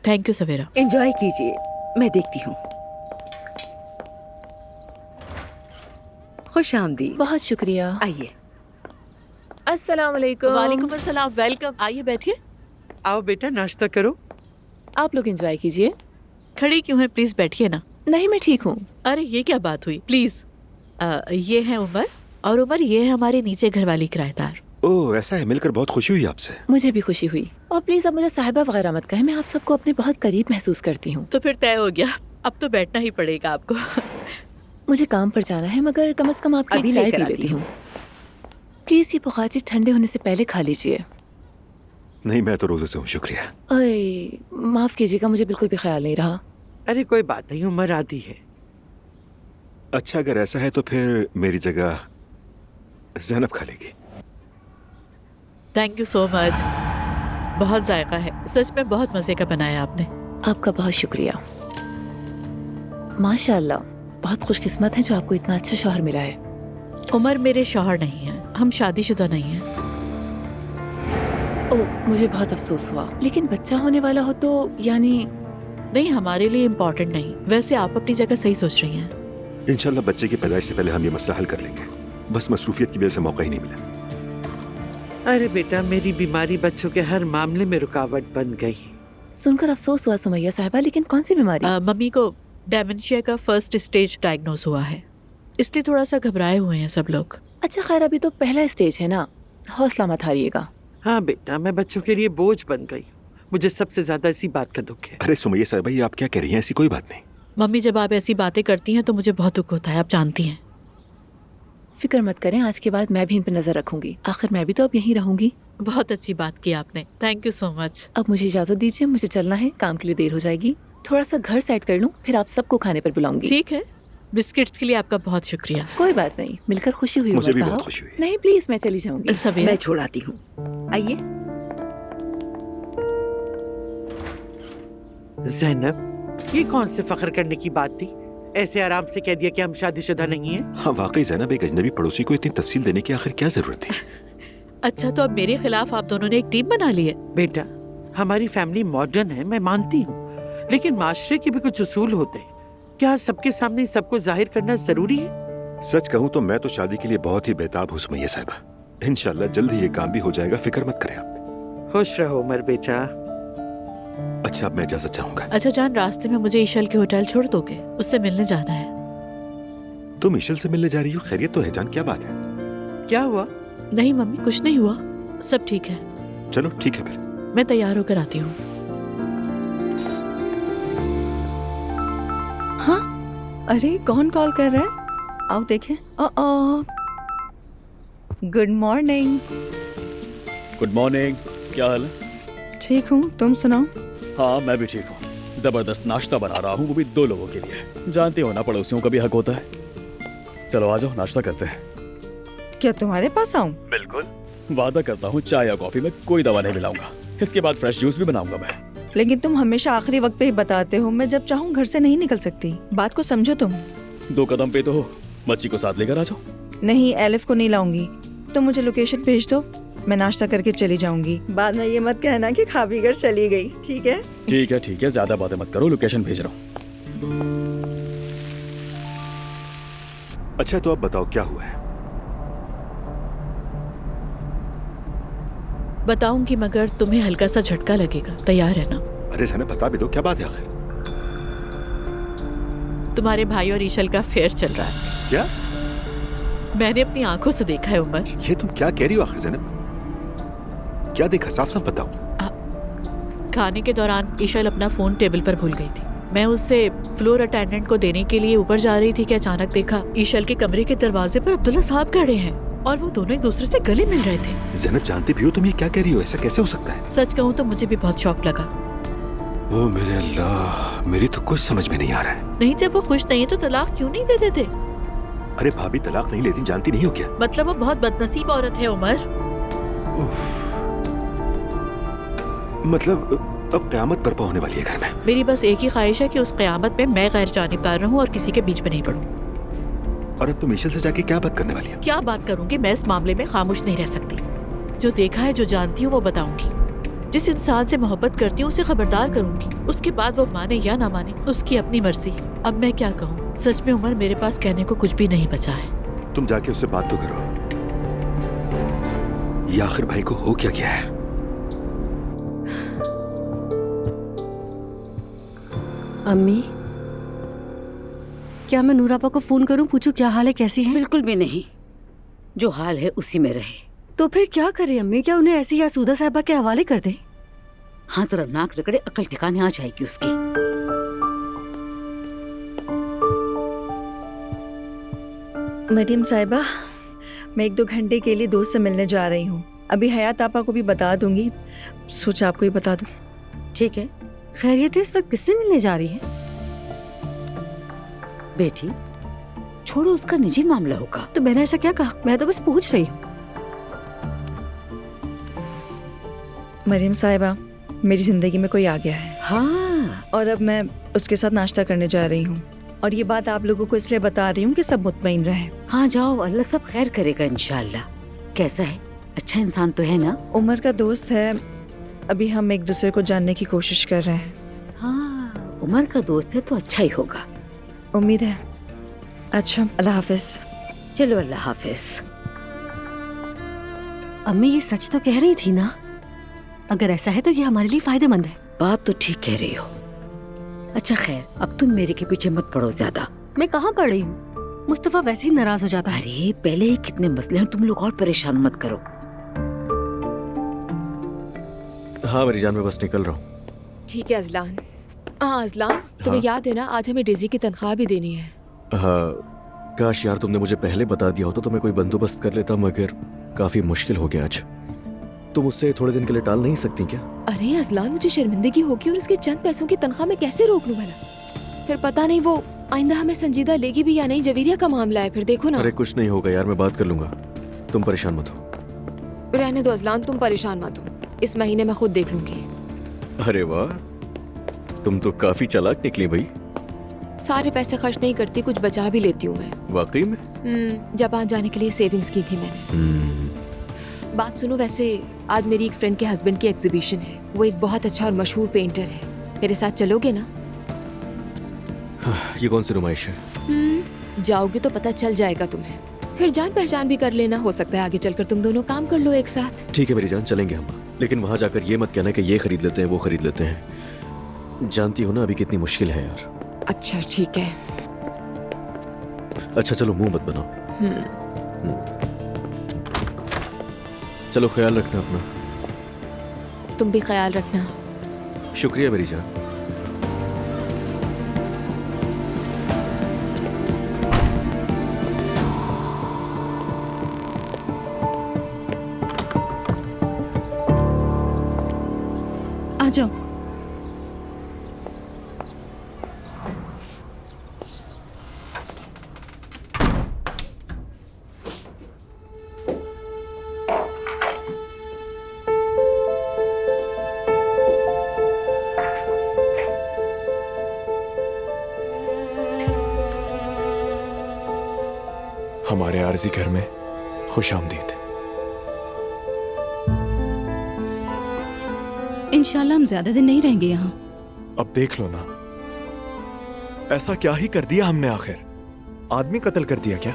Thank you Savera. Enjoy कीजिए, मैं देखती हूँ। खुश आमदीद। बहुत शुक्रिया। आइए। अस्सलाम वालेकुम। वालेकुम अस्सलाम, वेलकम। आइए बैठिए। आओ बेटा, नाश्ता करो। आप लोग एंजॉय कीजिए। खड़ी क्यों है, प्लीज बैठिए ना। नहीं, मैं ठीक हूँ। अरे ये क्या बात हुई, प्लीज। ये है उमर, और उमर ये है हमारे नीचे घर वाली किराएदार। ओह, ऐसा है, मिलकर बहुत खुशी हुई आपसे। मुझे भी खुशी हुई। और प्लीज अब मुझे साहिबा वगैरह मत कहें, मैं आप सबको अपने बहुत करीब महसूस करती हूँ। तो फिर तय हो गया, अब तो बैठना ही पड़ेगा आपको। मुझे काम पर जाना है, मगर कम से कम आपकी अभी एक चाय लेकर पी आती लेती हूँ। प्लीज ये बुखाची ठंडे होने से पहले खा लीजिए। नहीं, मैं तो रोजे से हूँ, शुक्रिया। ओए, माफ कीजिएगा, मुझे बिल्कुल भी ख्याल नहीं रहा। अरे कोई बात नहीं, उम्र आती है। अच्छा, अगर ऐसा है तो फिर मेरी जगह ज़ैनब खा लेगी। Thank you so much. बहुत जायका है, सच में बहुत मजे का बनाया आपने। आपका बहुत शुक्रिया। माशाअल्लाह, बहुत खुशकिस्मत है जो आपको इतना अच्छा शौहर मिला है। उमर मेरे शौहर नहीं है, हम शादीशुदा नहीं हैं। ओह, मुझे बहुत अफसोस हुआ। लेकिन बच्चा होने वाला हो तो यानी नहीं, हमारे लिए इम्पोर्टेंट नहीं। वैसे आप अपनी जगह सही सोच रही हैं। इंशाल्लाह बच्चे की पैदाइश से पहले हम ये मसला हल कर लेंगे। बस मसरूफियत की वजह से मौका ही नहीं मिला। अरे बेटा, मेरी बीमारी बच्चों के हर मामले में रुकावट बन गई। सुनकर अफसोस हुआ सुमैया साहिबा, लेकिन कौन सी बीमारी? मम्मी को डेमेंशिया का फर्स्ट स्टेज डायग्नोज हुआ है, इसलिए थोड़ा सा घबराए हुए हैं सब लोग। अच्छा खैर, अभी तो पहला स्टेज है ना, हौसला मत हारिएगा। हाँ बेटा, मैं बच्चों के लिए बोझ बन गई। मुझे सबसे ज्यादा इसी बात का दुख है। अरे सुमैया साहिबा, ये आप क्या कह रही हैं? ऐसी कोई बात नहीं। मम्मी, जब आप ऐसी बातें करती हैं तो मुझे बहुत दुख होता है, आप जानती हैं। फिक्र मत करें, आज के बाद मैं भी इन पर नजर रखूंगी। आखिर मैं भी तो अब यहीं रहूंगी। बहुत अच्छी बात की आपने, थैंक यू सो मच। अब मुझे इजाजत दीजिए, मुझे चलना है, काम के लिए देर हो जाएगी। थोड़ा सा घर सेट कर लूं, फिर आप सबको खाने पर बुलाऊंगी। ठीक है, बिस्किट्स के लिए आपका बहुत शुक्रिया। कोई बात नहीं, मिलकर खुशी हुई। मुझे उमर भी साहब। बहुत खुशी हुई। नहीं प्लीज, मैं चली जाऊंगी। सवेरा, मैं छोड़ाती हूँ। आइए। ज़ैनब, ये कौन से फख्र करने की बात थी? ऐसे आराम से कह दिया कि हम शादीशुदा नहीं हैं। हाँ वाकई ज़ैनब, एक अजनबी पड़ोसी को इतनी तफसील देने की आखिर क्या जरूरत थी? अच्छा तो अब मेरे खिलाफ आप दोनों ने एक टीम बना ली है। बेटा, हमारी फैमिली मॉडर्न है, मैं मानती हूँ, लेकिन माशरे के भी कुछ उसूल होते हैं। क्या सबके सामने सबको जाहिर करना जरूरी है? सच कहूँ तो मैं तो शादी के लिए बहुत ही बेताब हूँ सुमैया साहिबा। इंशाल्लाह जल्द ही ये काम भी हो जाएगा, फिक्र मत करें आप। खुश रहो उमर बेटा। अच्छा, अब मैं इजाजत चाहूंगा। अच्छा जान, रास्ते में मुझे ईशल के होटल छोड़ दोगे? उससे मिलने जाना है। तुम ईशल से मिलने जा रही हो? खैरियत तो है जान, क्या बात है? क्या हुआ? नहीं मम्मी, कुछ नहीं हुआ, सब ठीक है। चलो ठीक है फिर। मैं तैयार होकर आती हूँ। हाँ, अरे कौन कॉल कर रहा है? आओ देखें। Good morning. गुड मॉर्निंग, क्या हाल है? ठीक हूँ, तुम सुनाओ। हाँ मैं भी ठीक हूँ। जबरदस्त नाश्ता बना रहा हूँ, वो भी 2 लोगों के लिए। जानते हो ना, पड़ोसियों का भी हक होता है। चलो आ जाओ, नाश्ता करते हैं। क्या तुम्हारे पास आऊँ? बिल्कुल, वादा करता हूँ चाय या कॉफी में कोई दवा नहीं मिलाऊंगा। इसके बाद फ्रेश जूस भी बनाऊंगा मैं। लेकिन तुम हमेशा आखिरी वक्त पे ही बताते हो, मैं जब चाहूँ घर से नहीं निकल सकती। बात को समझो तुम। 2 कदम पे तो हो, बच्ची को साथ लेकर आ जाओ। नहीं, एलिफ को नहीं लाऊंगी। तुम मुझे लोकेशन भेज दो, मैं नाश्ता करके चली जाऊंगी। बाद में ये मत कहना कि खा पी कर चली गई, ठीक है? ठीक है, ज्यादा बातें मत करो, लोकेशन भेज रहा हूँ। अच्छा तो अब बताओ क्या हुआ है? बताऊंगी, मगर तुम्हें हल्का सा झटका लगेगा, तैयार है ना? अरे ज़ैनब बता भी दो, क्या बात है आखिर? तुम्हारे भाई और ईशल का फेयर चल रहा है। क्या? मैंने अपनी आंखों से देखा है उमर। ये तुम क्या कह रही हो आखिर ज़ैनब? क्या देखा, साफ साफ बताओ। खाने के दौरान ईशल अपना फोन टेबल पर भूल गई थी। मैं उससे फ्लोर अटेंडेंट को देने के लिए ऊपर जा रही थी कि अचानक देखा ईशल के कमरे के दरवाजे पर अब्दुल्ला साहब खड़े हैं और वो दोनों एक दूसरे से गले मिल रहे थे। ज़ैनब जानती भी हो तुम ये क्या कह रही हो? ऐसा कैसे हो सकता है? सच कहूँ तो मुझे भी बहुत शौक लगा। ओ मेरे अल्लाह, मेरी तो कुछ समझ में नहीं आ रहा है। नहीं, जब वो खुश नहीं है तो तलाक क्यों नहीं दे देते? अरे भाभी तलाक नहीं लेती, जानती नहीं हो क्या? मतलब वो बहुत बदनसीब औरत है उमर। उफ। मतलब अब क़यामत बर्पा होने वाली है घर में। मेरी बस एक ही ख्वाहिश है कि उस क़यामत में मैं गैर जानिबदार रहूं और किसी के बीच में नहीं पड़ूं। और अब तुम ईशल से जाके क्या बात करने वाली हो? क्या बात करूंगी? मैं इस मामले में खामोश नहीं रह सकती। जो देखा है, जो जानती हूँ वो बताऊंगी। जिस इंसान से मोहब्बत करती हूँ उसे खबरदार करूंगी। उसके बाद वो माने या ना माने उसकी अपनी मर्जी। अब मैं क्या कहूँ, सच में उमर मेरे पास कहने को कुछ भी नहीं बचा है। तुम जाके उससे बात तो करो, ये आखिर भाई को हो क्या गया है? अम्मी, क्या मैं नूरापा को फोन करूं, पूछूं क्या हाल है, कैसी है? बिल्कुल भी नहीं, जो हाल है उसी में रहे। तो फिर क्या करें अम्मी, क्या उन्हें ऐसी यासूदा साहिबा के हवाले कर दें? हाँ, जरा नाक रगड़े, अकल ठिकाने आ जाएगी उसकी। मरियम साहिबा, मैं 1-2 घंटे के लिए दोस्त से मिलने जा रही हूँ। अभी हयात आपा को भी बता दूंगी, सोचा आपको ही बता दूं। ठीक है, खैरियत है? इस वक्त किससे मिलने जा रही है? बेटी, छोड़ो, उसका निजी मामला होगा। तो मैंने ऐसा क्या कहा, मैं तो बस पूछ रही हूँ। मरियम साहिबा, मेरी जिंदगी में कोई आ गया है हाँ, और अब मैं उसके साथ नाश्ता करने जा रही हूँ। और ये बात आप लोगों को इसलिए बता रही हूँ कि सब मुतमईन रहें। हाँ जाओ, अल्लाह सब खैर करेगा इंशाअल्लाह। कैसा है, अच्छा इंसान तो है ना? उमर का दोस्त है, अभी हम एक दूसरे को जानने की कोशिश कर रहे हैं। हाँ, उमर का दोस्त है तो अच्छा ही होगा। उम्मीद है। अच्छा, अल्लाह हाफिज। चलो, अल्लाह हाफिज। अम्मी, ये सच तो कह रही थी ना? अगर ऐसा है तो ये हमारे लिए फायदेमंद है। बात तो ठीक कह रही हो। अच्छा खैर, अब तुम मेरे के पीछे मत पड़ो ज्यादा। मैं कहाँ पड़ रही हूँ, मुस्तफा वैसे ही नाराज हो जाता है। अरे पहले ही कितने मसले हैं, तुम लोग और परेशान मत करो। हाँ मेरी जान, मैं बस निकल रहा हूँ। ठीक है अजलान। हाँ अजलान, तुम्हें याद है ना आज हमें डेजी की तनख्वाह भी देनी है। हाँ, काश यार तुमने मुझे पहले बता दिया होता तो मैं कोई बंदोबस्त कर लेता, मगर काफी मुश्किल हो गया आज। तुम उससे थोड़े दिन के लिए टाल नहीं सकती क्या? अरे अजलान, मुझे शर्मिंदगी होगी और इसके चंद पैसों की तनख्वाह मैं कैसे रोक लूं भला? फिर पता नहीं वो आइंदा हमें संजीदा लेगी भी या नहीं। जवीरिया का मामला है, फिर देखो ना। अरे कुछ नहीं होगा यार, मैं बात कर लूंगा, तुम परेशान मत हो। रहने दो अजलान, तुम परेशान मत हो, इस महीने मैं खुद देख लूंगी। अरे वाह, तुम तो काफी चालाक निकली भाई। सारे पैसे खर्च नहीं करती, कुछ बचा भी लेती हूँ मैं। वाकई में? जापान जाने के लिए सेविंग्स की थी मैंने। बात सुनो, वैसे आज मेरी एक फ्रेंड के हस्बैंड की एग्जीबिशन है। वो एक बहुत अच्छा और मशहूर पेंटर है। मेरे साथ चलोगे ना? ये कौन सी नुमाइश है? जाओगे तो पता चल जाएगा तुम्हें, फिर जान पहचान भी कर लेना। हो सकता है आगे चलकर तुम दोनों काम कर लो एक साथ। ठीक है मेरी जान, चलेंगे हम, लेकिन वहां जाकर ये मत कहना कि ये खरीद लेते हैं वो खरीद लेते हैं। जानती हो ना अभी कितनी मुश्किल है यार। अच्छा ठीक है। अच्छा चलो, मुंह मत बनाओ। चलो, ख्याल रखना अपना। तुम भी ख्याल रखना। शुक्रिया मेरी जान। आ जाओ। हमारे आरजी घर में खुश आमदीद। इंशाल्लाह हम ज्यादा दिन नहीं रहेंगे यहाँ। अब देख लो ना, ऐसा क्या ही कर दिया हमने आखिर? आदमी कत्ल कर दिया क्या?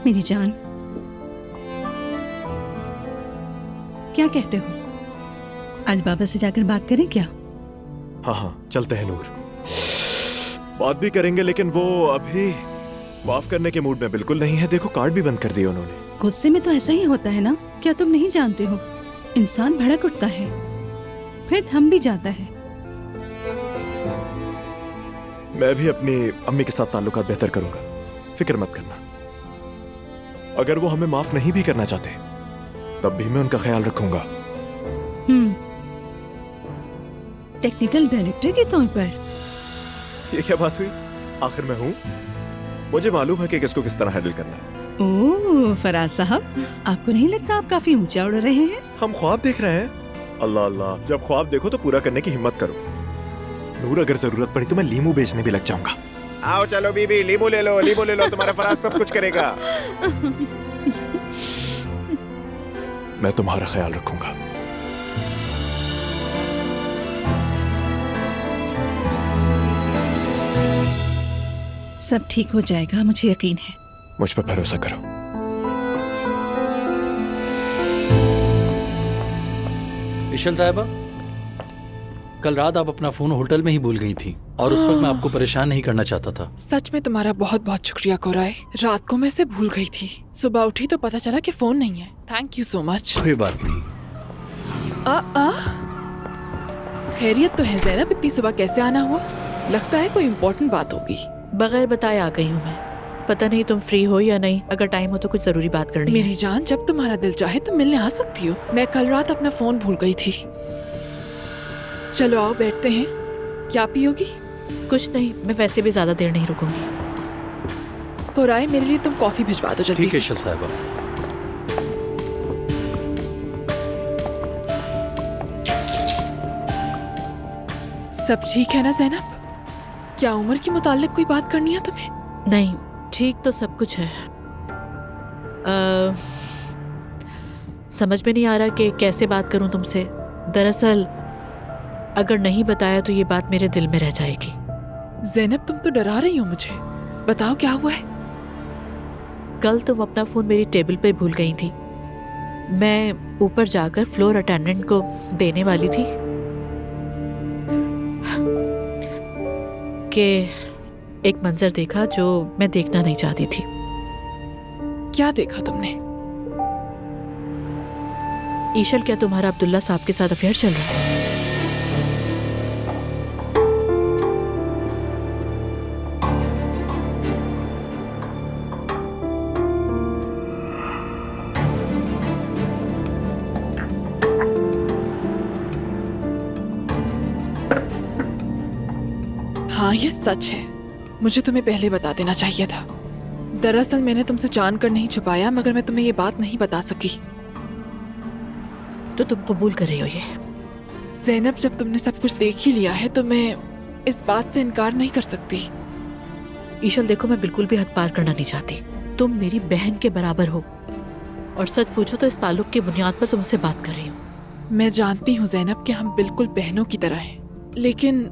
मेरी जान, क्या कहते हो? आज बाबा से जाकर बात करें क्या? हाँ हाँ, चलते हैं नूर, बात भी करेंगे, लेकिन वो अभी माफ करने के मूड में बिल्कुल नहीं है। देखो, कार्ड भी बंद कर दिया उन्होंने। गुस्से में तो ऐसा ही होता है ना, क्या तुम नहीं जानते हो? इंसान भड़क उठता है, फिर थम भी जाता है। मैं भी अपनी अम्मी के साथ ताल्लुकात बेहतर करूंगा, फिक्र मत करना। अगर वो हमें माफ नहीं भी करना चाहते तब भी मैं उनका ख्याल रखूंगा। टेक्निकल डायरेक्टर के तौर पर? ये क्या बात हुई? आखिर मैं हूं, मुझे मालूम है कि किसको किस तरह हैंडल करना है। ओह फराज साहब, आपको नहीं लगता आप काफी ऊंचा उड़ रहे हैं? हम ख्वाब देख रहे हैं। अल्लाह अल्लाह, जब ख्वाब देखो तो पूरा करने की हिम्मत करो। नूर, अगर जरूरत पड़ी तो मैं लीमू बेचने भी लग जाऊंगा। आओ चलो बीबी, लीबू ले लो, तुम्हारा फराज सब कुछ करेगा। मैं तुम्हारा ख्याल रखूंगा। सब ठीक हो जाएगा, मुझे यकीन है। मुझ पर भरोसा करो। इशल साहिबा, कल रात आप अपना फोन होटल में ही भूल गई थी और उस वक्त मैं आपको परेशान नहीं करना चाहता था। सच में तुम्हारा बहुत बहुत शुक्रिया कोराय। रात को मैं इसे भूल गई थी, सुबह उठी तो पता चला कि फोन नहीं है। Thank you so much. कोई बात नहीं। खैरियत तो है ज़ैनब, इतनी सुबह कैसे आना हुआ? लगता है कोई इम्पोर्टेंट बात होगी। बगैर बताए आ गई हूँ मैं। पता नहीं तुम फ्री हो या नहीं, अगर टाइम हो तो कुछ जरूरी बात करनी है। मेरी जान, जब तुम्हारा दिल चाहे तो मिलने आ सकती हो। मैं कल रात अपना फोन भूल गई थी। चलो आओ बैठते हैं। क्या पियोगी? कुछ नहीं, मैं वैसे भी ज्यादा देर नहीं रुकूंगी। कोराय, मेरे लिए तुम कॉफी भिजवा दो जल्दी ठीक है से। इशल साहिबा। सब ठीक है ना ज़ैनब? क्या उम्र के मुताल्लिक कोई बात करनी है तुम्हें? नहीं, ठीक तो सब कुछ है। समझ में नहीं आ रहा कि कैसे बात करूं तुमसे। दरअसल अगर नहीं बताया तो ये बात मेरे दिल में रह जाएगी। ज़ैनब, तुम तो डरा रही हो मुझे। बताओ क्या हुआ है? कल तुम अपना फोन मेरी टेबल पे भूल गई थी। मैं ऊपर जाकर फ्लोर अटेंडेंट को देने वाली थी कि एक मंजर देखा जो मैं देखना नहीं चाहती थी। क्या देखा तुमने? ईशल, क्या तुम्हारा अब्दुल्ला साहब के साथ अफेयर चल रहा है? हाँ, ये सच है। मुझे तुम्हें पहले बता देना चाहिए था। दरअसल मैंने तुमसे जानकर नहीं छुपाया, मगर मैं तुम्हें ये बात नहीं बता सकी। तो तुम कबूल कर रही हो ये? ज़ैनब, जब तुमने सब कुछ देख ही लिया है तो मैं इस बात से इनकार नहीं कर सकती। ईशल, देखो, मैं बिल्कुल भी हद पार करना नहीं चाहती। तुम मेरी बहन के बराबर हो और सच पूछो तो इस ताल्लुक की बुनियाद पर तुमसे बात कर रही हूँ। मैं जानती हूँ ज़ैनब कि हम बिल्कुल बहनों की तरह हैं, लेकिन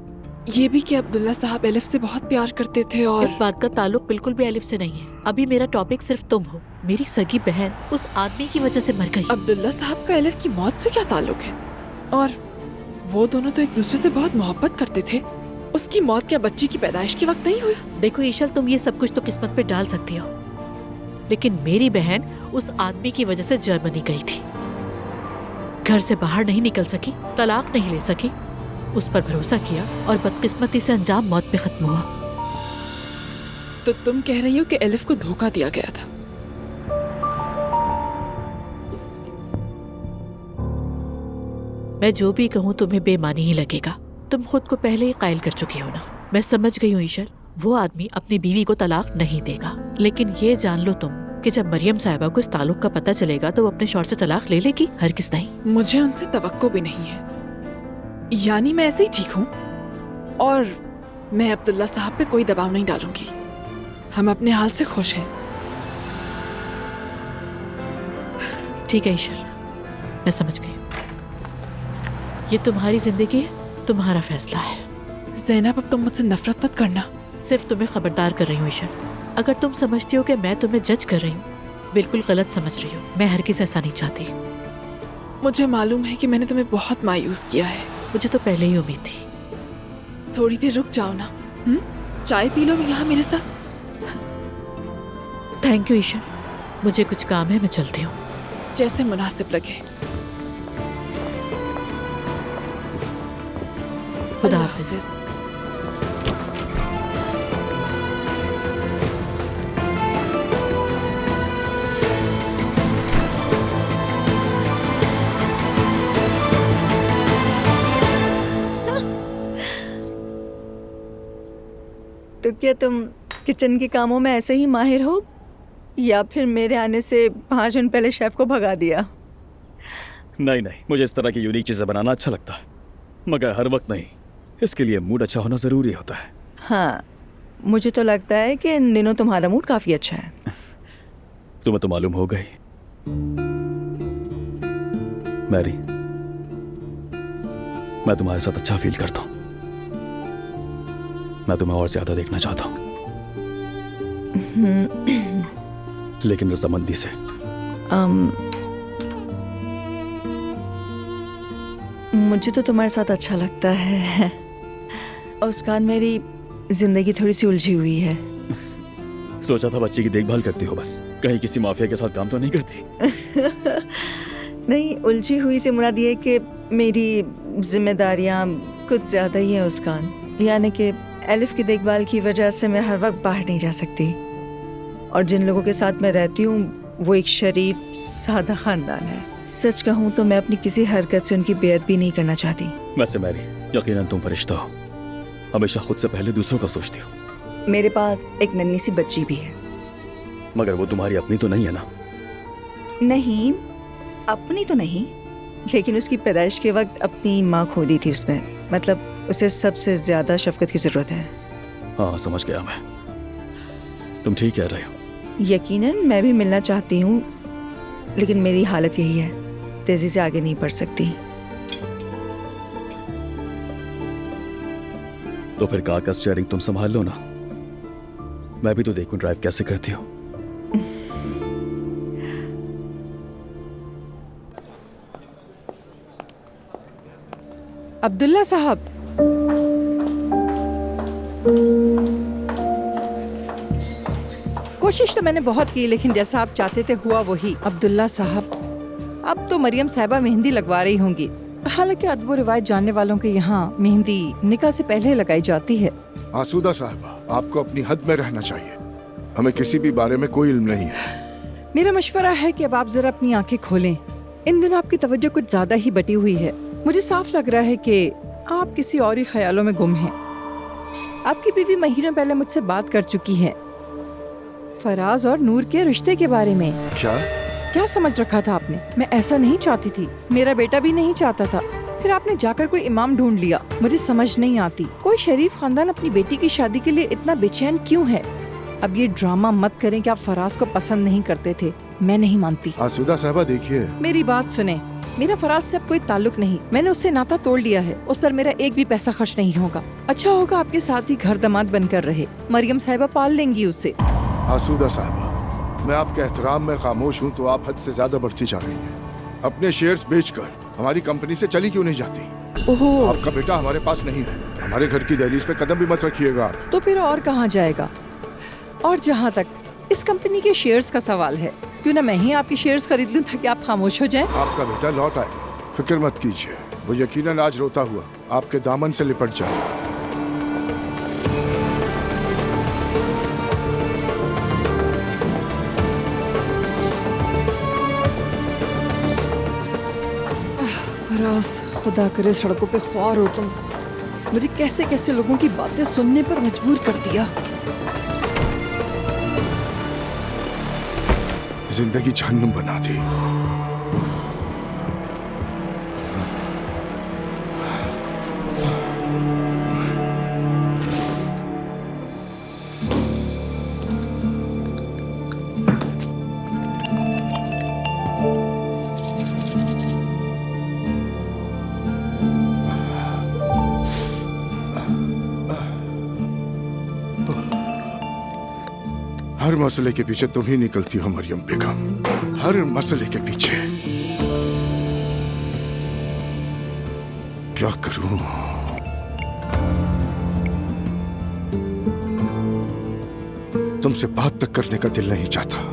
ये भी कि अब्दुल्ला साहब एलिफ से बहुत प्यार करते थे और इस बात का ताल्लुक बिल्कुल भी एलिफ से नहीं है। अभी मेरा टॉपिक सिर्फ तुम हो। मेरी सगी बहन उस आदमी की वजह से मर गई। अब्दुल्ला साहब का एलिफ की मौत से क्या ताल्लुक है? और वो दोनों तो एक दूसरे से बहुत मोहब्बत करते थे। उसकी मौत क्या बच्ची की पैदाइश के वक्त नहीं हुई? देखो ईशल, तुम ये सब कुछ तो किस्मत पे डाल सकती हो, लेकिन मेरी बहन उस आदमी की वजह से जर्मनी गई थी। घर से बाहर नहीं निकल सकी, तलाक नहीं ले सकी, उस पर भरोसा किया और बदकिस्मती से अंजाम मौत पे खत्म हुआ। तो तुम कह रही हो कि एलिफ को धोखा दिया गया था? मैं जो भी कहूँ तुम्हें बेमानी ही लगेगा। तुम खुद को पहले ही कायल कर चुकी हो ना। मैं समझ गई हूँ ईशल, वो आदमी अपनी बीवी को तलाक नहीं देगा, लेकिन ये जान लो तुम कि जब मरियम साहिबा को इस ताल्लुक का पता चलेगा तो वो अपने शौहर से तलाक ले लेगी। हरगिज़ नहीं। मुझे उनसे तवक्को भी नहीं है। यानी मैं ऐसे ही ठीक हूँ और मैं अब्दुल्ला साहब पे कोई दबाव नहीं डालूंगी। हम अपने हाल से खुश हैं। ठीक है ईशल, मैं समझ गई। ये तुम्हारी जिंदगी है, तुम्हारा फैसला है। ज़ैनब, अब तुम मुझसे नफरत मत करना। सिर्फ तुम्हें खबरदार कर रही हूँ ईशल। अगर तुम समझती हो कि मैं तुम्हें जज कर रही हूँ, बिल्कुल गलत समझ रही हो। मैं हरगिज़ ऐसा नहीं चाहती। मुझे मालूम है कि मैंने तुम्हें बहुत मायूस किया है। मुझे तो पहले ही उम्मीद थी। थोड़ी देर रुक जाओ ना। चाय पी लो यहाँ मेरे साथ। थैंक यू ईशा, मुझे कुछ काम है, मैं चलती हूँ। जैसे मुनासिब लगे। खुदा हाफिज। तो क्या तुम किचन के कामों में ऐसे ही माहिर हो या फिर मेरे आने से 5 मिनट पहले शेफ को भगा दिया? नहीं नहीं, मुझे इस तरह की यूनिक चीज़ें बनाना अच्छा लगता है, मगर हर वक्त नहीं। इसके लिए मूड अच्छा होना ज़रूरी होता है। हाँ, मुझे तो लगता है कि इन दिनों तुम्हारा मूड काफी अच्छा है। तुम्हें तो मालूम हो गई। मैरी, मैं तुम्हारे साथ अच्छा फील करता हूं। मैं तुम्हें और ज्यादा देखना चाहता हूं, लेकिन रजामंदी से। मुझे तो तुम्हारे साथ अच्छा लगता है। उसकान, मेरी जिंदगी थोड़ी सी उलझी हुई है। सोचा था बच्ची की देखभाल करती हो, बस कहीं किसी माफिया के साथ काम तो नहीं करती। नहीं, उलझी हुई से मुराद ये कि मेरी जिम्मेदारियां कुछ ज्यादा ही हैं उसकान। यानी कि एलिफ की देखभाल की वजह से मैं हर वक्त बाहर नहीं जा सकती, और जिन लोगों के साथ मैं रहती हूँ वो एक शरीफ सादा खानदान है। सच कहूँ तो मैं अपनी किसी हरकत से उनकी बेअदबी नहीं करना चाहती। वैसे मैरी, यकीनन तुम फरिश्ता हो, हमेशा खुद से पहले दूसरों का सोचती हो। मेरे पास एक नन्ही सी बच्ची भी है। मगर वो तुम्हारी अपनी तो नहीं है ना? नहीं, अपनी तो नहीं, लेकिन उसकी पैदाइश के वक्त अपनी माँ खो दी थी उसने। मतलब उसे सबसे ज्यादा शफकत की जरूरत है। हाँ, समझ गया मैं। तुम ठीक कह रहे हो। यकीनन मैं भी मिलना चाहती हूँ, लेकिन मेरी हालत यही है, तेजी से आगे नहीं बढ़ सकती। तो फिर कार का स्टीयरिंग तुम संभाल लो ना, मैं भी तो देखूं ड्राइव कैसे करती हो। अब्दुल्ला साहब, कोशिश तो मैंने बहुत की, लेकिन जैसा आप चाहते थे हुआ वही। अब्दुल्ला साहब, अब तो मरियम साहिबा मेहंदी लगवा रही होंगी। हालांकि अदब रिवायत जानने वालों के यहाँ मेहंदी निकाह से पहले लगाई जाती है। आसूदा साहिबा, आपको अपनी हद में रहना चाहिए। हमें किसी भी बारे में कोई इल्म नहीं है। मेरा मशवरा है कि अब आप जरा अपनी आंखें खोलें। इन दिनों आपकी तवज्जो कुछ ज्यादा ही बटी हुई है। मुझे साफ लग रहा है कि आप किसी और ही ख्यालों में गुम हैं। आपकी बीवी महीनों पहले मुझसे बात कर चुकी है फराज और नूर के रिश्ते के बारे में। क्या समझ रखा था आपने? मैं ऐसा नहीं चाहती थी, मेरा बेटा भी नहीं चाहता था। फिर आपने जाकर कोई इमाम ढूंढ लिया। मुझे समझ नहीं आती, कोई शरीफ खानदान अपनी बेटी की शादी के लिए इतना बेचैन क्यों है? अब ये ड्रामा मत करें कि आप फराज को पसंद नहीं करते थे। मैं नहीं मानती। आसूदा साहिबा, देखिए, मेरी बात सुने। मेरा फराज से अब कोई ताल्लुक नहीं। मैंने उससे नाता तोड़ लिया है। उस पर मेरा एक भी पैसा खर्च नहीं होगा। अच्छा होगा आपके साथ ही घर दामाद बनकर रहे। मरियम साहिबा पाल लेंगी उसे। आसूदा साहिबा, मैं आपके एहतराम में खामोश हूँ तो आप हद से ज्यादा बढ़ती जा रही हैं। अपने शेयर्स बेचकर हमारी कंपनी से चली क्यों नहीं जाती? ओहो, आपका बेटा हमारे पास नहीं है। हमारे घर की दहलीज पे कदम भी मत रखिएगा आप। तो फिर और कहाँ जाएगा? और जहाँ तक इस कंपनी के शेयर्स का सवाल है, क्यों ना मैं ही आपके शेयर्स खरीद लूं ताकि आप खामोश हो जाएं? आपका बेटा लौट आएगा, फिक्र मत कीजिए। वो यकीनन आज रोता हुआ आपके दामन से लिपट जाए। फराज, खुदा करे सड़कों पे ख्वार हो तुम। मुझे कैसे कैसे लोगों की बातें सुनने पर मजबूर कर दिया। जिंदगी जहन्नुम बना दी। हर मसले के पीछे तुम ही निकलती हो मरियम बेगम, हर मसले के पीछे। क्या करूं? तुमसे बात तक करने का दिल नहीं चाहता।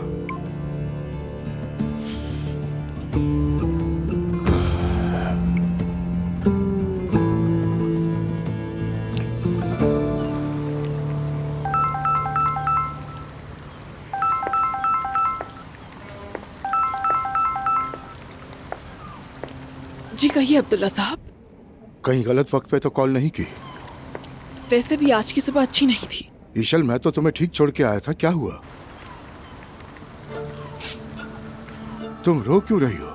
जी कहिए अब्दुल्ला साहब। कहीं गलत वक्त पे तो कॉल नहीं की? वैसे भी आज की सुबह अच्छी नहीं थी। ईशल, मैं तो तुम्हें ठीक छोड़ के आया था, क्या हुआ? तुम रो क्यों रही हो?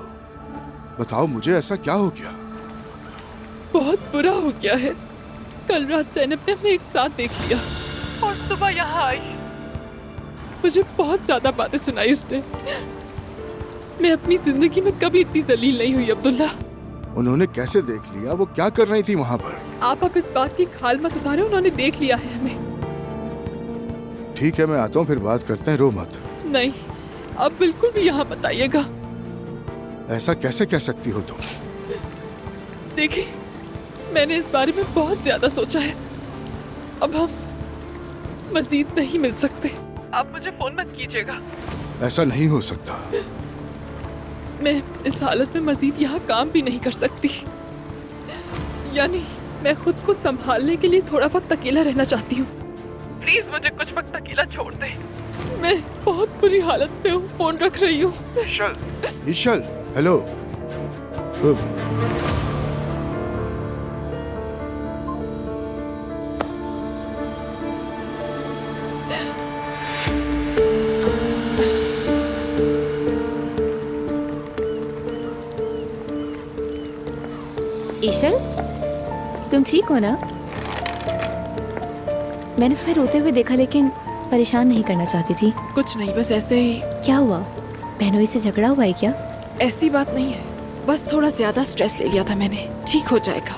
बताओ मुझे, ऐसा क्या हो गया? बहुत बुरा हो गया है। कल रात जैनब ने हमें एक साथ देख लिया और सुबह यहाँ आई, मुझे बहुत ज्यादा बातें सुनाई उसने। मैं अपनी जिंदगी में कभी इतनी जलील नहीं हुई अब्दुल्ला। उन्होंने कैसे देख लिया? वो क्या कर रही थी वहाँ पर? आप अब इस बात की खाल मत उतारे, उन्होंने देख लिया है हमें। ठीक है, मैं आता हूँ, फिर बात करते हैं, रो मत। नहीं, अब बिल्कुल भी यहाँ मत आइएगा। ऐसा कैसे कह सकती हो तुम? देखिए, मैंने इस बारे में बहुत ज्यादा सोचा है। अब हम मजीद नहीं मिल सकते। आप मुझे फोन मत कीजिएगा। ऐसा नहीं हो सकता। मैं इस हालत में मजीद यहाँ काम भी नहीं कर सकती। यानी मैं खुद को संभालने के लिए थोड़ा वक्त अकेला रहना चाहती हूँ। प्लीज मुझे कुछ वक्त अकेला छोड़ दे। मैं बहुत बुरी हालत में हूँ, फोन रख रही हूँ। ईशल, हेलो। ईशल, तुम ठीक हो ना? मैंने तुम्हें रोते हुए देखा, लेकिन परेशान नहीं करना चाहती थी। कुछ नहीं, बस ऐसे ही। क्या हुआ? बहनोई से झगड़ा हुआ है क्या? ऐसी बात नहीं है, बस थोड़ा ज्यादा स्ट्रेस ले लिया था मैंने। ठीक हो जाएगा।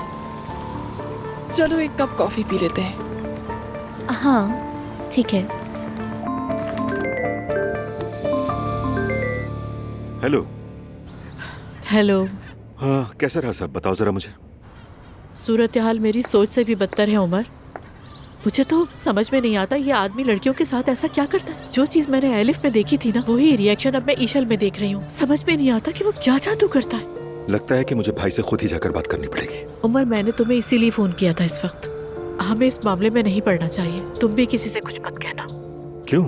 चलो एक कप कॉफी पी लेते हैं। हाँ ठीक है। हेलो। हेलो। हाँ, कैसा रहा सब? बताओ जरा मुझे। सूरत हाल मेरी सोच से भी बदतर है उमर। मुझे तो समझ में नहीं आता ये आदमी लड़कियों के साथ ऐसा क्या करता है। जो चीज मैंने एलिफ में देखी थी ना, वही रिएक्शन अब मैं ईशल में देख रही हूँ। समझ में नहीं आता कि वो क्या जादू करता है। लगता है कि मुझे भाई से खुद ही जाकर बात करनी पड़ेगी। उमर, मैंने तुम्हें इसीलिए फोन किया था। इस वक्त हमें इस मामले में नहीं पड़ना चाहिए। तुम भी किसी से कुछ मत कहना। क्यों?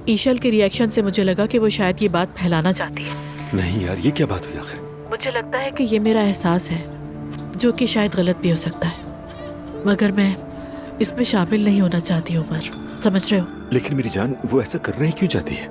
ईशल के रिएक्शन से मुझे लगा कि वो शायद ये बात फैलाना चाहती है। नहीं यार, ये क्या बात हुई आखिर? मुझे लगता है कि ये मेरा एहसास है, जो कि शायद गलत भी हो सकता है, मगर मैं इसमें शामिल नहीं होना चाहती उमर। समझ रहे हो? लेकिन मेरी जान, वो ऐसा करना ही क्यों चाहती है?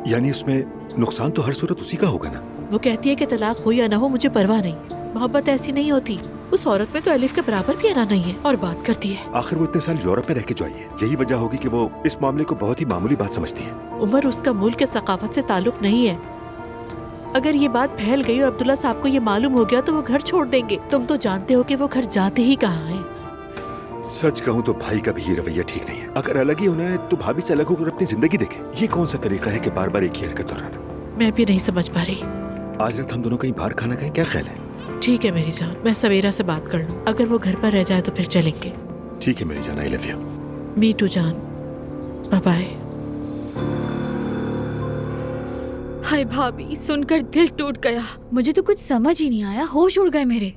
यानी उसमें नुकसान तो हर सूरत उसी का होगा ना। वो कहती है कि तलाक हो या ना हो मुझे परवाह नहीं। मोहब्बत ऐसी नहीं होती। उस औरत में तो एलिफ के बराबर भी आना नहीं है। और बात करती है। आखिर वो इतने साल यूरोप में रह के जो आई है, यही वजह होगी कि वो इस मामले को बहुत ही मामूली बात समझती है। उमर, उसका मुल्क के सकाफत से ताल्लुक नहीं है। अगर ये बात फैल गई और अब्दुल्ला साहब को ये मालूम हो गया तो वो घर छोड़ देंगे। तुम तो जानते हो कि वो घर जाते ही कहाँ हैं। सच कहूँ तो भाई का भी ये रवैया ठीक नहीं है। अगर अलग ही होना है तो भाभी से अलग होकर अपनी जिंदगी देखे। ये कौन सा तरीका है कि बार बार एक ही हरकत दोहराना? मैं भी नहीं समझ पा रही। आज रात हम दोनों कहीं बाहर खाना खाएं, क्या ख्याल है? ठीक है मेरी जान, मैं सवेरा से बात कर लूँ। अगर वो घर पर रह जाए तो फिर चलेंगे। ठीक है मेरी जान, I love you. Me too जान, बाय बाय। हाय भाभी, सुनकर दिल टूट गया। मुझे तो कुछ समझ ही नहीं आया, होश उड़ गए मेरे।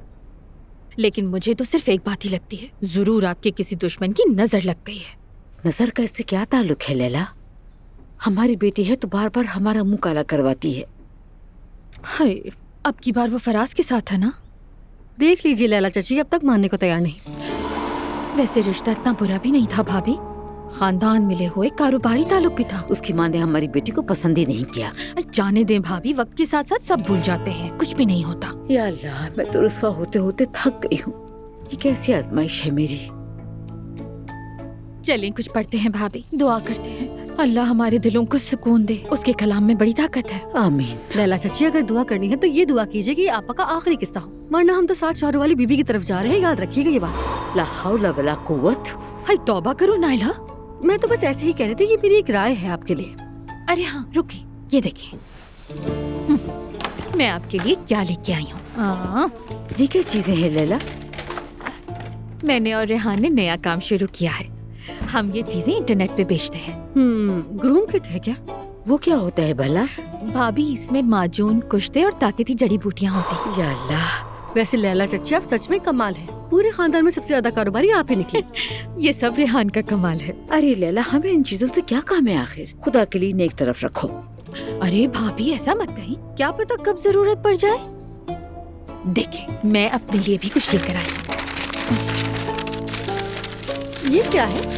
लेकिन मुझे तो सिर्फ एक बात ही लगती है, जरूर आपके किसी दुश्मन की नजर लग गई है। नजर का इससे क्या ताल्लुक है लैला? हमारी बेटी है तो बार बार हमारा मुंह काला करवाती है। हाय, अब की बार वो फराज के साथ है ना? देख लीजिए लैला चाची, अब तक मानने को तैयार नहीं। वैसे रिश्ता इतना बुरा भी नहीं था भाभी। खानदान मिले हुए कारोबारी ताल्लुक भी था। उसकी माँ ने हमारी बेटी को पसंद ही नहीं किया। जाने दें भाभी, वक्त के साथ साथ सब भूल जाते हैं, कुछ भी नहीं होता। या अल्लाह, मैं तो रुस्वा होते होते थक गई हूँ। ये कैसी आजमाइश है मेरी। चलें कुछ पढ़ते हैं भाभी, दुआ करते हैं अल्लाह हमारे दिलों को सुकून दे। उसके कलाम में बड़ी ताकत है। आमीन। लैला चाची, अगर दुआ करनी है तो ये दुआ कीजिए कि आपा का आखिरी किस्सा हो, वरना हम तो 7 शौहरों वाली बीबी की तरफ जा रहे हैं। याद रखिएगा ये बात। ला हौला वला कुव्वत। हाय तौबा करो नाइला। मैं तो बस ऐसे ही कह रही थी, ये मेरी एक राय है आपके लिए। अरे हाँ रुकी, ये देखिए मैं आपके लिए क्या लेके आई हूँ। ये क्या चीजें हैं लैला? मैंने और रेहान ने नया काम शुरू किया है। हम ये चीजें इंटरनेट पे बेचते हैं। ग्रूम किट है क्या? वो क्या होता है भला? भाभी, इसमें माजून, कुश्ते और ताकती जड़ी बूटियाँ होती। या अल्लाह। वैसे लैला चाची, आप सच में कमाल है। पूरे खानदान में सबसे ज्यादा कारोबारी आप ही निकली। ये सब रेहान का कमाल है। अरे लैला, हमें इन चीजों से क्या काम है आखिर? खुदा के लिए नेक तरफ रखो। अरे भाभी, ऐसा मत कहीं, क्या पता कब जरूरत पड़ जाए। देखें, मैं अपने लिए भी कुछ लेकर आई। ये क्या है?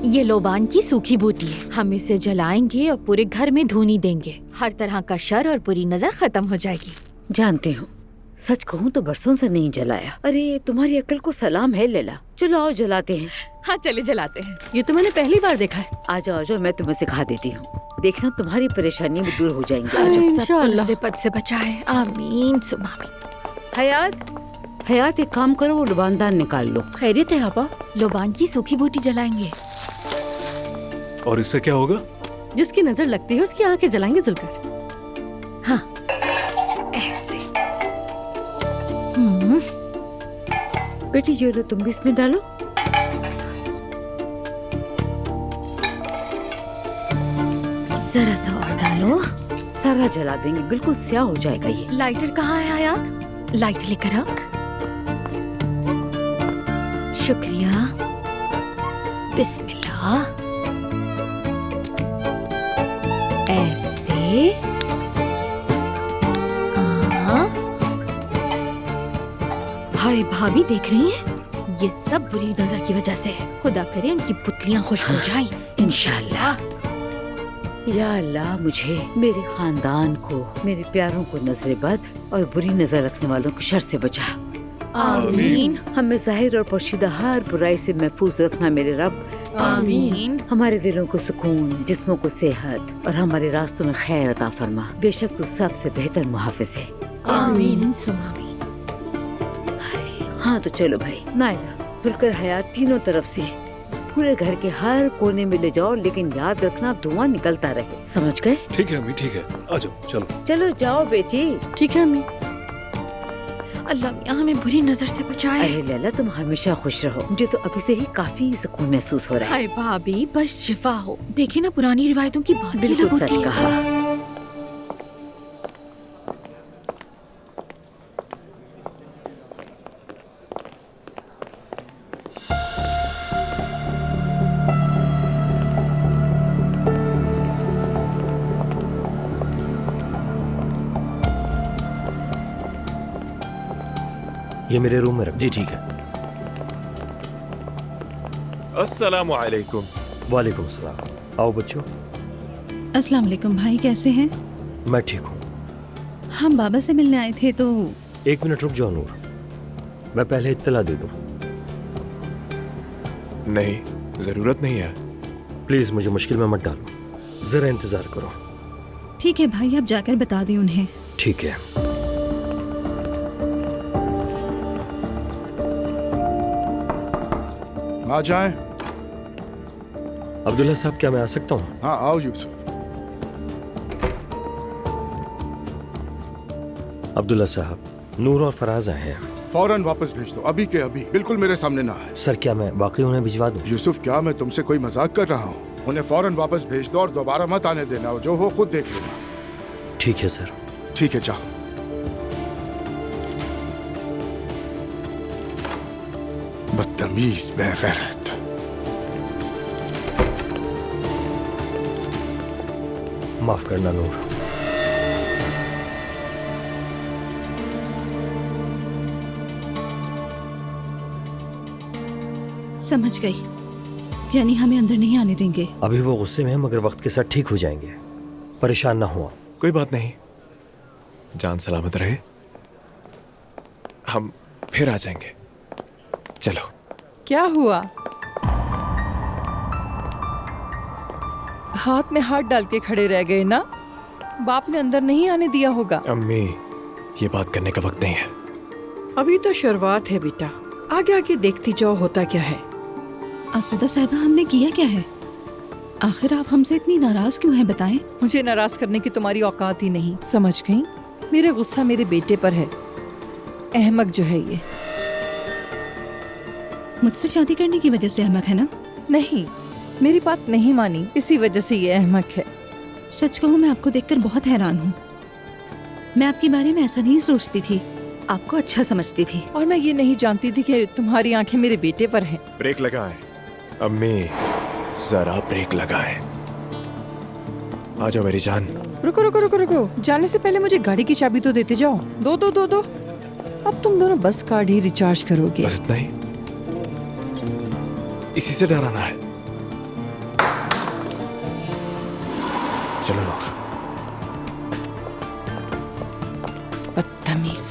ये लोबान की सूखी बूटी है। हम इसे जलाएंगे और पूरे घर में धूनी देंगे। हर तरह का शर और बुरी नजर खत्म हो जाएगी। जानती हूँ, सच कहूँ तो बरसों से नहीं जलाया। अरे तुम्हारी अक्ल को सलाम है लैला। चलो आओ जलाते हैं। हाँ चले जलाते हैं। ये तो मैंने पहली बार देखा है। आ जाओ मैं तुम्हें सिखा देती हूँ। देखना तुम्हारी परेशानी भी दूर हो जाएंगी। आ जाओ। इंशाअल्लाह से पद से बचाए। आमीन सुम्मा आमीन। हयात एक काम करो, वो लुबानदान निकाल लो। खैरियत है आपा? लुबान की सूखी बूटी जलाएंगे। और इससे क्या होगा? जिसकी नजर लगती है उसकी आंखें जलाएंगे जुलकर। हाँ ऐसे। बेटी ये लो, तुम भी इसमें डालो। जरा सा और डालो। सारा जला देंगे, बिल्कुल स्याह हो जाएगा ये। लाइटर कहाँ है हयात? लाइटर लेकर आओ। शुक्रिया। बिस्मिल्लाह। ऐसे। हाय भाभी देख रही हैं? ये सब बुरी नजर की वजह से है। खुदा करे उनकी पुतलियां खुश्क हो जाएं। इंशाल्लाह। या अल्लाह, मुझे, मेरे खानदान को, मेरे प्यारों को नजर बद और बुरी नजर रखने वालों की शर से बचा। आमीन। हमें जाहिर और पोशीदा हर बुराई से महफूज रखना मेरे रब। आमीन। हमारे दिलों को सुकून, जिस्मों को सेहत और हमारे रास्तों में खैर अता फरमा। बेशक तू सबसे बेहतर मुहाफिज है। आमीन सुम्मा आमीन। हाँ तो चलो भाई, नायला, जुल्कर, हयात, तीनों तरफ से पूरे घर के हर कोने में ले जाओ, लेकिन याद रखना धुआं निकलता रहे। समझ गए? ठीक है अम्मी, ठीक है। आ जाओ, चलो। चलो जाओ बेटी। ठीक है अम्मी। अल्लाह मियां हमें बुरी नजर से बचाए। अरे लैला, तुम हमेशा खुश रहो। मुझे तो अभी से ही काफी सुकून महसूस हो रहा है। हाय भाभी बस शिफा हो। देखिए ना पुरानी रिवायतों की बात ही अलग बिल्कुल होती सच है। कहा। ये मेरे रूम में रख। जी ठीक है। अस्सलामु अलैकुम। वालेकुम सलाम। आओ बच्चों। अस्सलाम वालेकुम भाई, कैसे हैं? मैं ठीक हूँ। हम बाबा से मिलने आए थे तो। एक मिनट रुक जाओ नूर, मैं पहले इत्तला दे दूँ। नहीं, जरूरत नहीं है। प्लीज मुझे मुश्किल में मत डालो, जरा इंतजार करो। ठीक है भाई, आप जाकर बता दें उन्हें। ठीक है। आ जाएं। अब्दुल्ला साहब, क्या मैं आ सकता हूँ? हाँ आओ यूसुफ। अब्दुल्ला साहब, नूर और फराज आए हैं। फौरन वापस भेज दो, अभी के अभी, बिल्कुल मेरे सामने ना आए। सर क्या मैं वाकई उन्हें भिजवा दूँ? यूसुफ, क्या मैं तुमसे कोई मजाक कर रहा हूँ? उन्हें फौरन वापस भेज दो और दोबारा मत आने देना। जो हो खुद देख लेना। ठीक है सर। ठीक है, जाओ। बदतमीज, बेगैरत। माफ करना नूर। समझ गई, यानी हमें अंदर नहीं आने देंगे। अभी वो गुस्से में है, मगर वक्त के साथ ठीक हो जाएंगे। परेशान ना हुआ। कोई बात नहीं, जान सलामत रहे। हम फिर आ जाएंगे। चलो। क्या हुआ? हाथ में हाथ डाल के खड़े रह गए ना? बाप ने अंदर नहीं आने दिया होगा। अम्मी, ये बात करने का वक्त नहीं है। अभी तो शुरुआत है बेटा, आगे आगे देखती जाओ होता क्या है। आसुदा साहिबा, हमने किया क्या है? आखिर आप हमसे इतनी नाराज क्यों हैं, बताएं? मुझे नाराज करने की तुम्हारी औकात ही नहीं, समझ गई? मेरे गुस्सा मेरे बेटे पर है। अहमक जो है ये। मुझसे शादी करने की वजह से अहमक है ना? नहीं, मेरी बात नहीं मानी, इसी वजह से ये अहमक है। सच कहूँ, मैं आपको देखकर बहुत हैरान हूँ। मैं आपके बारे में ऐसा नहीं सोचती थी, आपको अच्छा समझती थी। और मैं ये नहीं जानती थी कि तुम्हारी आंखें मेरे बेटे पर हैं। ब्रेक लगाएं। अम्मी, जरा ब्रेक लगाएं। आ जाओ मेरी जान। रुको रुको रुको रुको, जाने से पहले मुझे गाड़ी की चाबी तो देते जाओ। दो दो दो दो। अब तुम दोनों बस कार्ड ही रिचार्ज करोगे। बस इतना ही? इसी से डराना है? चलो लोग। बदतमीज।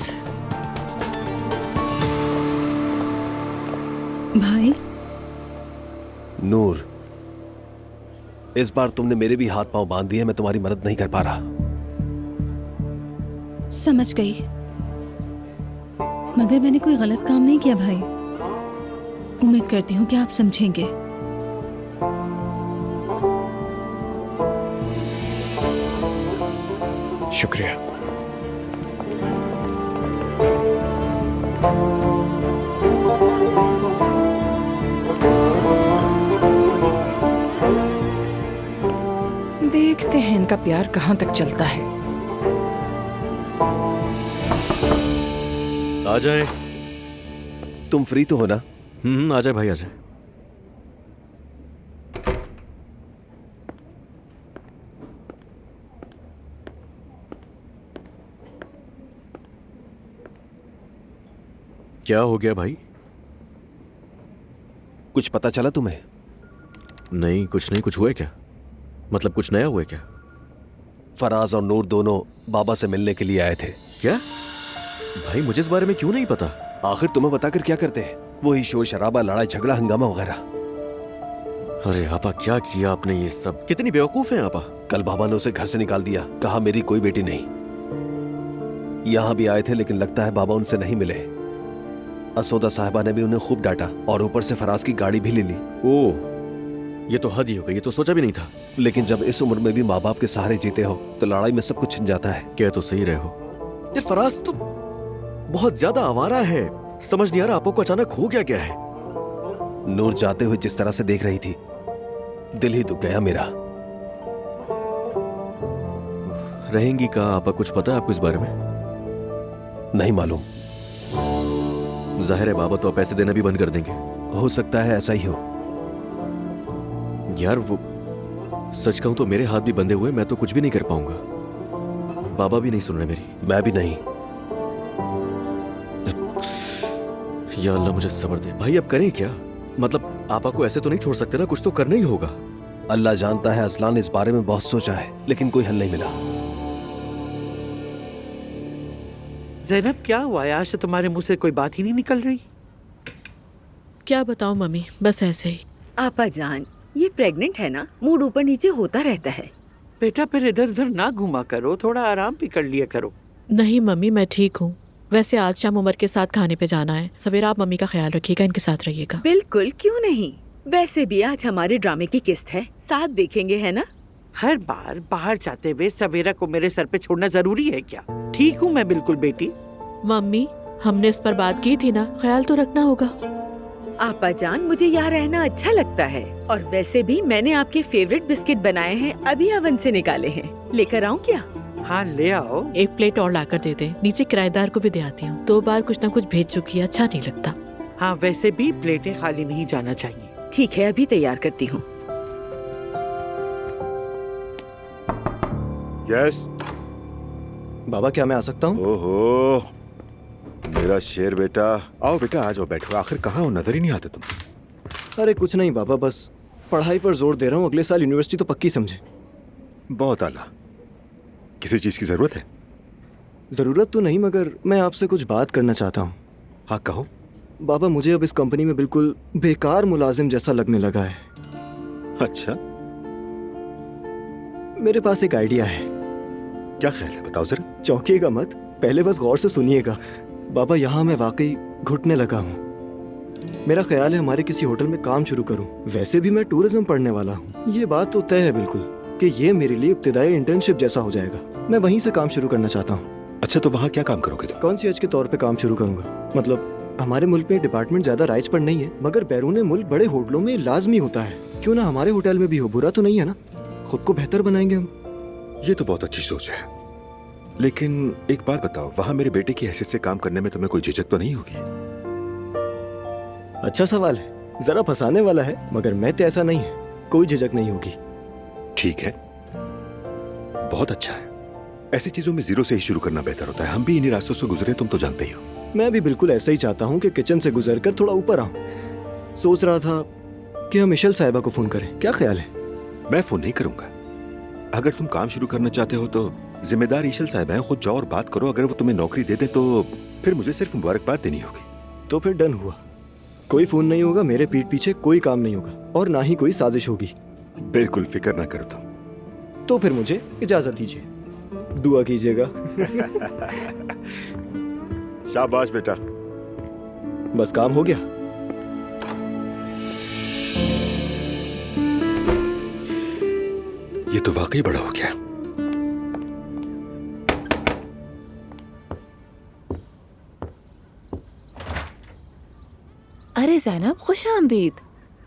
भाई नूर, इस बार तुमने मेरे भी हाथ पांव बांध दिए, मैं तुम्हारी मदद नहीं कर पा रहा। समझ गई, मगर मैंने कोई गलत काम नहीं किया भाई। उम्मीद करती हूँ कि आप समझेंगे। शुक्रिया। देखते हैं इनका प्यार कहाँ तक चलता है। आ जाए। तुम फ्री तो हो ना? आ जाए भाई, आ जाए। क्या हो गया भाई? कुछ पता चला तुम्हें? नहीं, कुछ नहीं। कुछ हुआ है क्या? मतलब कुछ नया हुआ है क्या? फराज और नूर दोनों बाबा से मिलने के लिए आए थे। क्या? भाई मुझे इस बारे में क्यों नहीं पता? आखिर तुम्हें बताकर क्या करते हैं? वही शोर शराबा, लड़ाई झगड़ा, हंगामा वगैरह। अरे आपा, क्या किया आपने ये सब? कितनी बेवकूफ हैं आपा। कल बाबा ने उसे घर से निकाल दिया, कहा मेरी कोई बेटी नहीं। यहाँ भी आए थे लेकिन लगता है बाबा उनसे नहीं मिले। असोदा साहिबा ने भी उन्हें खूब डांटा और ऊपर से फराज की गाड़ी भी ले ली। ओह, ये तो हद ही हो गई, ये तो सोचा भी नहीं था। लेकिन जब इस उम्र में भी माँ बाप के सहारे जीते हो तो लड़ाई में सब कुछ छिन जाता है। क्या तो सही रहे हो। ये फराज तो बहुत ज्यादा आवारा है। समझ नहीं आ रहा आपको को अचानक हो गया क्या है। नूर जाते हुए जिस तरह से देख रही थी, दिल ही दुख गया मेरा। रहेंगी कहाँ आपा? कुछ पता है आपको इस बारे में? नहीं मालूम। जाहिर है बाबा तो पैसे देना भी बंद कर देंगे। हो सकता है ऐसा ही हो। यार वो सच कहूं तो मेरे हाथ भी बंधे हुए, मैं तो कुछ भी नहीं कर पाऊंगा। बाबा भी नहीं सुन रहे मेरी। मैं भी नहीं। या अल्लाह मुझे सब्र दे। भाई अब करें क्या? मतलब आपा को ऐसे तो नहीं छोड़ सकते ना, कुछ तो करना ही होगा। अल्लाह जानता है, असलान ने इस बारे में बहुत सोचा है लेकिन कोई हल नहीं मिला। ज़ैनब, क्या हुआ? आज से तुम्हारे मुंह से कोई बात ही नहीं निकल रही। क्या बताऊं मम्मी, बस ऐसे ही। आपा जान, ये प्रेग्नेंट है ना, मूड ऊपर नीचे होता रहता है। बेटा फिर इधर उधर ना घुमा करो, थोड़ा आराम भी कर लिया करो। नहीं मम्मी, मैं ठीक हूँ। वैसे आज शाम उमर के साथ खाने पे जाना है। सवेरा आप मम्मी का ख्याल रखिएगा, इनके साथ रहिएगा। बिल्कुल, क्यों नहीं। वैसे भी आज हमारे ड्रामे की किस्त है, साथ देखेंगे, है ना? हर बार बाहर जाते हुए सवेरा को मेरे सर पे छोड़ना जरूरी है क्या? ठीक हूँ मैं बिल्कुल बेटी। मम्मी, हमने इस पर बात की थी ना, ख्याल तो रखना होगा। आपा जान, मुझे यहाँ रहना अच्छा लगता है और वैसे भी मैंने आपके फेवरेट बिस्किट बनाए हैं, अभी ओवन से निकाले हैं। लेकर आऊँ क्या? हाँ ले आओ। एक प्लेट और लाकर दे दे। नीचे किराएदार को भी दे आती हूँ। 2 बार कुछ न कुछ भेज चुकी है, अच्छा नहीं लगता। हाँ वैसे भी प्लेटें खाली नहीं जाना चाहिए। ठीक है, अभी तैयार करती हूँ। यस बाबा, क्या मैं आ सकता हूँ? ओहो, मेरा शेर बेटा। आओ बेटा, आ जाओ, बैठो। आखिर कहाँ हो, नजर ही नहीं आते तुम। अरे कुछ नहीं बाबा, बस पढ़ाई पर जोर दे रहा हूँ। अगले साल यूनिवर्सिटी तो पक्की समझे। बहुत आला। किसी चीज की जरूरत है? जरूरत तो नहीं, मगर मैं आपसे कुछ बात करना चाहता हूँ। हाँ कहो। बाबा, मुझे अब इस कंपनी में बिल्कुल बेकार मुलाजिम जैसा लगने लगा है। अच्छा, मेरे पास एक आइडिया है। क्या ख्याल है, बताओ जरा। चौंकिएगा मत, पहले बस गौर से सुनिएगा। बाबा, यहाँ मैं वाकई घुटने लगा हूँ। मेरा ख्याल है हमारे किसी होटल में काम शुरू करूँ। वैसे भी मैं टूरिज्म पढ़ने वाला हूँ। ये बात तो तय है बिल्कुल कि ये मेरे लिए इब्तिदाई इंटर्नशिप जैसा हो जाएगा। मैं वहीं से काम शुरू करना चाहता हूँ। अच्छा, तो वहाँ क्या काम करोगे तुम? कॉन्सियर्ज के तौर पे काम शुरू करूंगा। मतलब हमारे मुल्क में डिपार्टमेंट ज्यादा राइज पर नहीं है, मगर बैरून मुल्क बड़े होटलों में लाजमी होता है। क्यों ना हमारे होटल में भी हो, बुरा तो नहीं है ना। खुद को बेहतर बनाएंगे हम। ये तो बहुत अच्छी सोच है, लेकिन एक बात बताओ, वहाँ मेरे बेटे की हैसियत से काम करने में तुम्हें कोई झिझक तो नहीं होगी? अच्छा सवाल है, जरा फंसाने वाला है, मगर मैं तो ऐसा नहीं है, कोई झिझक नहीं होगी। ठीक है, बहुत अच्छा है। ऐसी चीजों में जीरो से ही शुरू करना बेहतर होता है। हम भी इन्हीं रास्तों से गुजरे, तुम तो जानते ही हो। मैं भी बिल्कुल ऐसा ही चाहता हूँ कि किचन से गुजरकर थोड़ा ऊपर आऊं। सोच रहा था कि हम इशल साहिबा को फोन करें, क्या ख्याल है? मैं फोन नहीं करूंगा। अगर तुम काम शुरू करना चाहते हो तो जिम्मेदार इशल साहिबा हैं, खुद जाओ और बात करो। अगर वो तुम्हें नौकरी दे दे तो फिर मुझे सिर्फ मुबारकबाद देनी होगी। तो फिर डन हुआ। कोई फोन नहीं होगा, मेरे पीठ पीछे कोई काम नहीं होगा और ना ही कोई साजिश होगी। बिल्कुल फिक्र ना करो तुम। तो फिर मुझे इजाजत दीजिए, दुआ कीजिएगा। शाबाश बेटा। बस काम हो गया। ये तो वाकई बड़ा हो गया। अरे ज़ैनब, खुश आमदीद।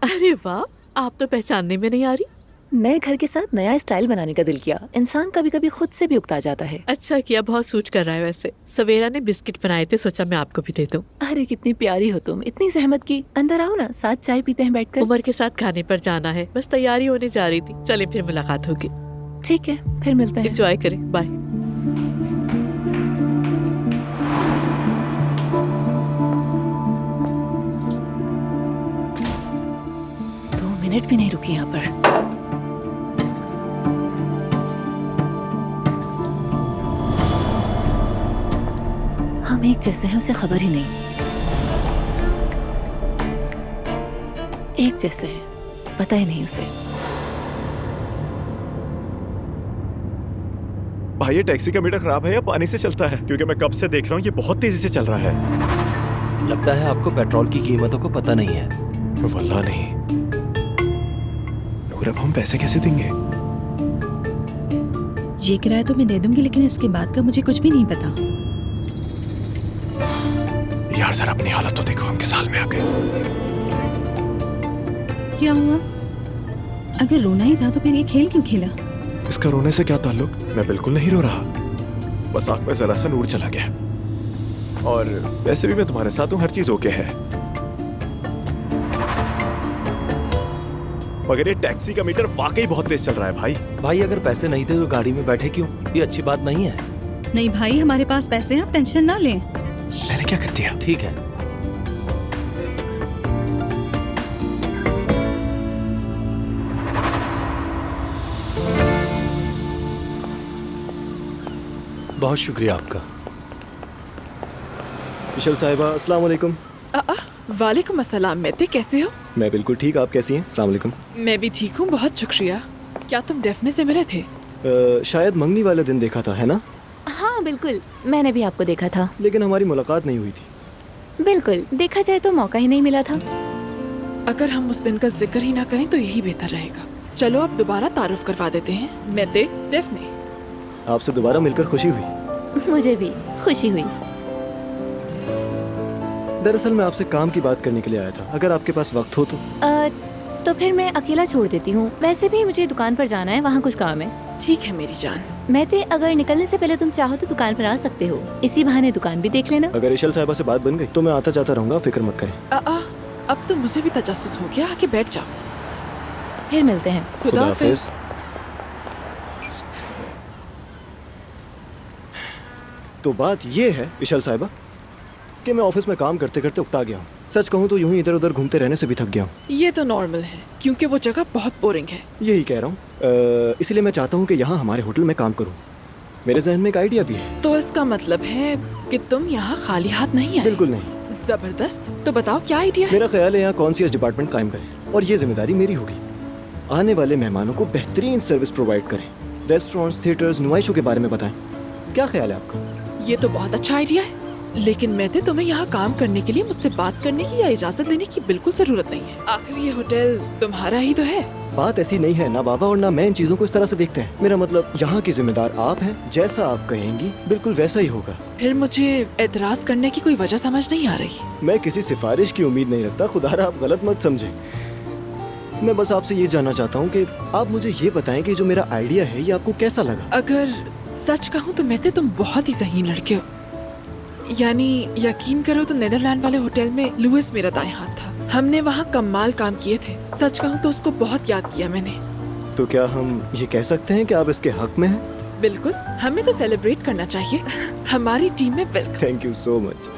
अरे वाह, आप तो पहचानने में नहीं आ रही। नए घर के साथ नया स्टाइल बनाने का दिल किया। इंसान कभी कभी खुद से भी उकता जाता है। अच्छा किया, बहुत सूट कर रहा है। वैसे सवेरा ने बिस्किट बनाए थे, सोचा मैं आपको भी दे दूं। अरे कितनी प्यारी हो तुम, इतनी जहमत की। अंदर आओ ना, साथ चाय पीते हैं बैठकर। उमर के साथ खाने पर जाना है, बस तैयारी होने जा रही थी। चले फिर मुलाकात होगी। ठीक है, फिर मिलते हैं। एंजॉय करें, बाय। मिनट भी नहीं रुकी यहाँ पर। हम एक जैसे हैं, उसे खबर ही नहीं। एक जैसे हैं, पता ही नहीं उसे। भाई ये टैक्सी का मीटर खराब है या पानी से चलता है? क्योंकि मैं कब से देख रहा हूँ ये बहुत तेजी से चल रहा है। लगता है आपको पेट्रोल की कीमतों को पता नहीं है। वल्लाह नहीं। और अब हम पैसे कैसे देंगे? ये किराया तो मैं दे दूंगी, लेकिन इसके बाद का मुझे कुछ भी नहीं पता। यार जरा अपनी हालत तो देखो, हम किस हाल में आ गए। क्या हुआ? अगर रोना ही था तो फिर ये खेल क्यों खेला? इसका रोने से क्या ताल्लुक? मैं बिल्कुल नहीं रो रहा, बस आंख में जरा सा नूर चला गया। और वैसे भी मैं तुम्हारे साथ हूँ, हर चीज ओके है। मगर ये टैक्सी का मीटर वाकई बहुत तेज चल रहा है भाई। भाई अगर पैसे नहीं थे तो गाड़ी में बैठे क्यों? ये अच्छी बात नहीं है। नहीं भाई, हमारे पास पैसे हैं, आप टेंशन ना लें। मैंने क्या कर दिया? ठीक है। बहुत शुक्रिया आपका। इशल साहिबा, अस्सलाम वालेकुम। वालेकुम अस्सलाम। मेते, कैसे हो? मैं बिल्कुल ठीक, आप कैसी हैं? अस्सलाम वालेकुम। मैं भी ठीक हूँ, बहुत शुक्रिया। क्या तुम डेफने से मिले थे? शायद मंगनी वाले दिन देखा था, है ना? हाँ बिल्कुल, मैंने भी आपको देखा था। लेकिन हमारी मुलाकात नहीं हुई थी। बिल्कुल, देखा जाए तो मौका ही नहीं मिला था। अगर हम उस दिन का जिक्र ही ना करें तो यही बेहतर रहेगा। चलो अब दोबारा तारुफ करवा देते हैं। मेते, डेफने। आपसे दोबारा मिलकर खुशी हुई। मुझे भी खुशी हुई। दरअसल मैं आपसे काम की बात करने के लिए आया था, अगर आपके पास वक्त हो तो फिर मैं अकेला छोड़ देती हूँ। वैसे भी मुझे दुकान पर जाना है, वहाँ कुछ काम है। ठीक है मेरी जान। मेते, अगर निकलने से पहले तुम चाहो तो दुकान पर आ सकते हो। इसी बहाने दुकान भी देख लेना। अगर इशल साहिबा से बात बन गई तो मैं आता जाता रहूंगा, फिक्र मत करें। अब तो मुझे भी तजस्सुस हो गया, आके बैठ जाओ। फिर मिलते हैं। खुदा हाफिज। तो बात ये है इशल साहिबा कि मैं ऑफिस में काम करते करते उकता गया हूँ। सच कहूँ तो यूं ही इधर उधर घूमते रहने से भी थक गया हूँ। ये तो नॉर्मल है, क्योंकि वो जगह बहुत बोरिंग है। यही कह रहा हूँ, इसलिए मैं चाहता हूँ कि यहाँ हमारे होटल में काम करूँ। मेरे जहन में एक आइडिया भी है। तो इसका मतलब है कि तुम यहाँ खाली हाथ नहीं आए? बिल्कुल नहीं। जबरदस्त। तो बताओ क्या आइडिया है? मेरा ख्याल है यहाँ कॉन्शियस डिपार्टमेंट कायम करें और ये जिम्मेदारी मेरी होगी। आने वाले मेहमानों को बेहतरीन सर्विस प्रोवाइड करें। रेस्टोरेंट्स, थिएटर्स, नुमाइशों के बारे में बताएं। क्या ख्याल है आपका? ये तो बहुत अच्छा आइडिया है, लेकिन मैं तो तुम्हें यहाँ काम करने के लिए मुझसे बात करने की या इजाजत लेने की बिल्कुल जरूरत नहीं है। आखिर ये होटल तुम्हारा ही तो है। बात ऐसी नहीं है, ना बाबा और ना मैं इन चीजों को इस तरह से देखते हैं। मेरा मतलब यहाँ की जिम्मेदार आप हैं, जैसा आप कहेंगी बिल्कुल वैसा ही होगा। फिर मुझे एतराज करने की कोई वजह समझ नहीं आ रही। मैं किसी सिफारिश की उम्मीद नहीं रखता, खुदारा आप गलत मत समझे। मैं बस आपसे ये जानना चाहता हूँ कि आप मुझे ये बताएं कि जो मेरा आइडिया है ये आपको कैसा लगा। अगर सच कहूँ तो मैं तुम बहुत ही सही लड़के हो। यानी यकीन करो तो नेदरलैंड वाले होटल में लुइस मेरा दाएं हाथ था। हमने वहाँ कमाल काम किए थे। सच कहूँ तो उसको बहुत याद किया मैंने। तो क्या हम ये कह सकते हैं कि आप इसके हक में हैं? बिल्कुल, हमें तो सेलिब्रेट करना चाहिए। हमारी टीम में welcome. Thank you so much.